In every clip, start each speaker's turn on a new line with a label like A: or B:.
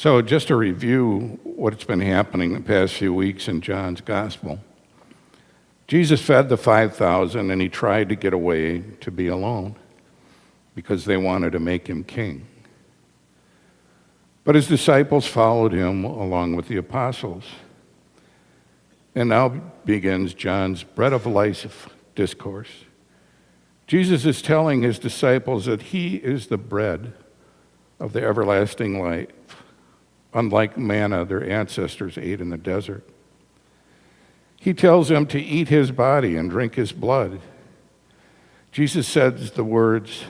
A: So just to review what's been happening the past few weeks in John's gospel. Jesus fed the 5,000 and he tried to get away to be alone because they wanted to make him king. But his disciples followed him along with the apostles. And now begins John's bread of life discourse. Jesus is telling his disciples that he is the bread of the everlasting life, unlike manna their ancestors ate in the desert. He tells them to eat his body and drink his blood. Jesus says the words,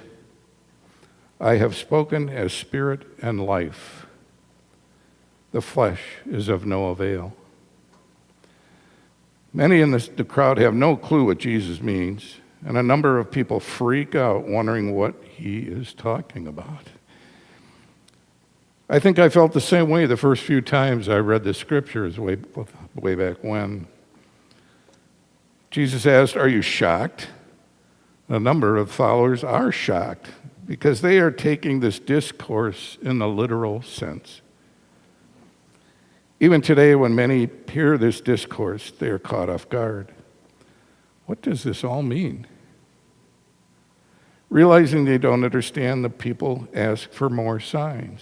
A: "I have spoken as spirit and life. The flesh is of no avail." Many in the crowd have no clue what Jesus means, and a number of people freak out wondering what he is talking about. I think I felt the same way the first few times I read the scriptures way back when. Jesus asked, "Are you shocked?" A number of followers are shocked because they are taking this discourse in the literal sense. Even today, when many hear this discourse, they are caught off guard. What does this all mean? Realizing they don't understand, the people ask for more signs.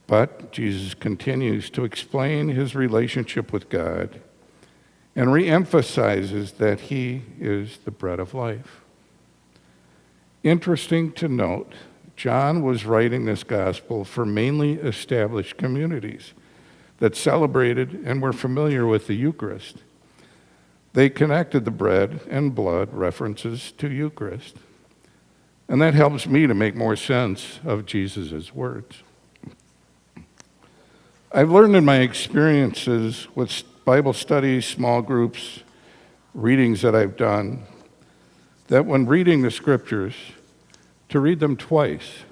A: But Jesus continues to explain his relationship with God and reemphasizes that he is the bread of life. Interesting to note, John was writing this gospel for mainly established communities that celebrated and were familiar with the Eucharist. They connected the bread and blood references to Eucharist. And that helps me to make more sense of Jesus' words. I've learned in my experiences with Bible studies, small groups, readings that I've done, that when reading the scriptures, to read them twice.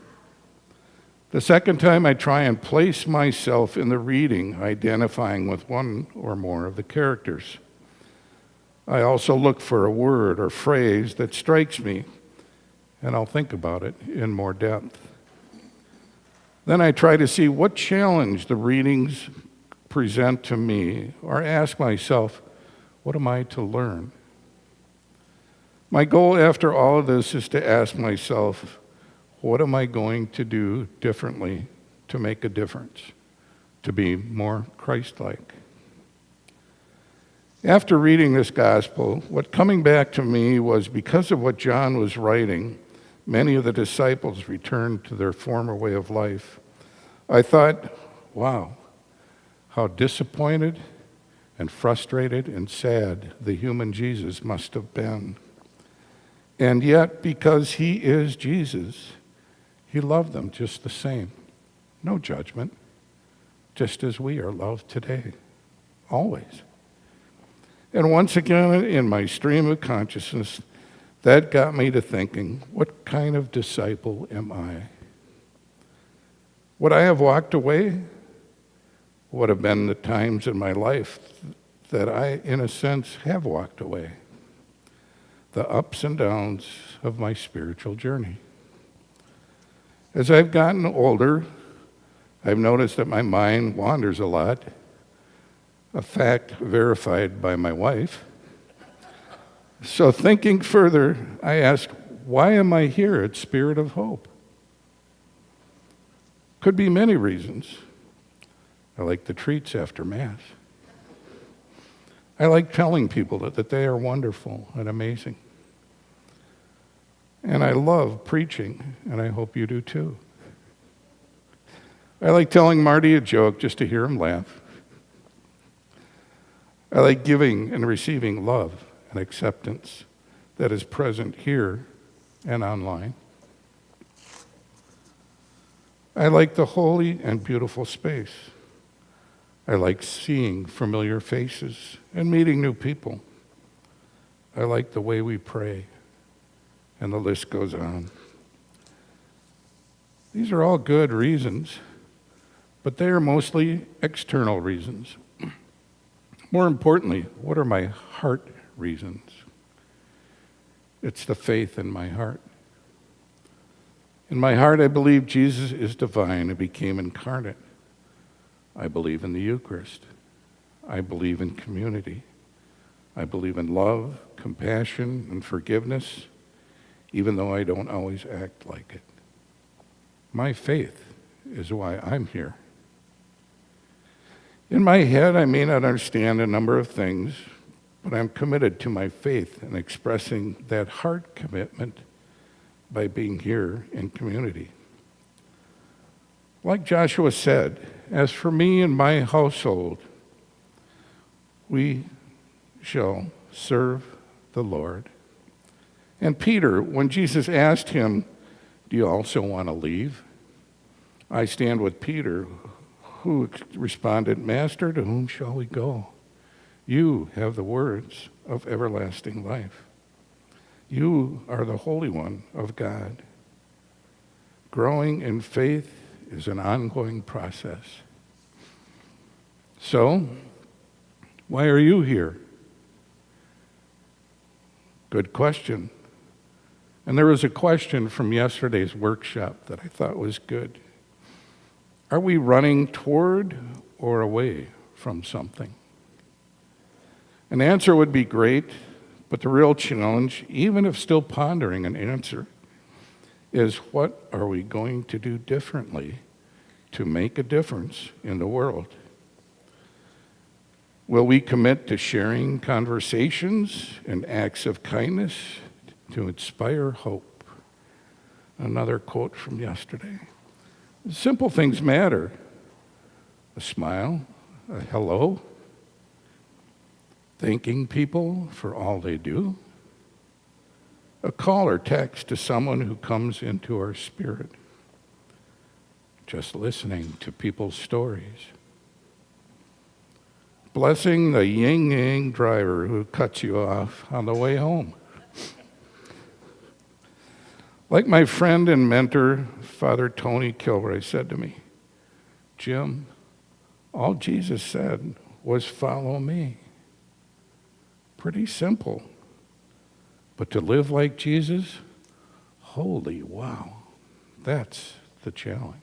A: The second time I try and place myself in the reading, identifying with one or more of the characters. I also look for a word or phrase that strikes me, and I'll think about it in more depth. Then I try to see what challenge the readings present to me, or ask myself, what am I to learn? My goal after all of this is to ask myself, what am I going to do differently to make a difference, to be more Christ-like? After reading this gospel, what coming back to me was because of what John was writing, many of the disciples returned to their former way of life. I thought, wow, how disappointed and frustrated and sad the human Jesus must have been. And yet, because he is Jesus, he loved them just the same. No judgment, just as we are loved today, always. And once again, in my stream of consciousness, that got me to thinking, what kind of disciple am I? Would I have walked away? Would have been the times in my life that I, in a sense, have walked away. The ups and downs of my spiritual journey. As I've gotten older, I've noticed that my mind wanders a lot, a fact verified by my wife. So thinking further, I ask, why am I here at Spirit of Hope? Could be many reasons. I like the treats after Mass. I like telling people that they are wonderful and amazing. And I love preaching, and I hope you do too. I like telling Marty a joke just to hear him laugh. I like giving and receiving love and acceptance that is present here and online. I like the holy and beautiful space. I like seeing familiar faces and meeting new people. I like the way we pray, and the list goes on. These are all good reasons, but they are mostly external reasons. More importantly, what are my heart reasons? It's the faith in my heart. In my heart, I believe Jesus is divine and became incarnate I believe in the Eucharist. I believe in community. I believe in love, compassion, and forgiveness, even though I don't always act like it. My faith is why I'm here. In my head, I may not understand a number of things, but I'm committed to my faith and expressing that heart commitment by being here in community. Like Joshua said, as for me and my household, we shall serve the Lord. And Peter, when Jesus asked him, do you also want to leave? I stand with Peter, who responded, Master, to whom shall we go? You have the words of everlasting life. You are the Holy One of God. Growing in faith is an ongoing process. So, why are you here? Good question. And there was a question from yesterday's workshop that I thought was good. Are we running toward or away from something? An answer would be great, but the real challenge, even if still pondering an answer, is what are we going to do differently to make a difference in the world? Will we commit to sharing conversations and acts of kindness to inspire hope? Another quote from yesterday. Simple things matter. A smile, a hello, thanking people for all they do, a call or text to someone who comes into our spirit, just listening to people's stories, blessing the yin-yang driver who cuts you off on the way home. Like my friend and mentor, Father Tony Kilroy, said to me, Jim, all Jesus said was follow me. Pretty simple. But to live like Jesus, holy wow, that's the challenge.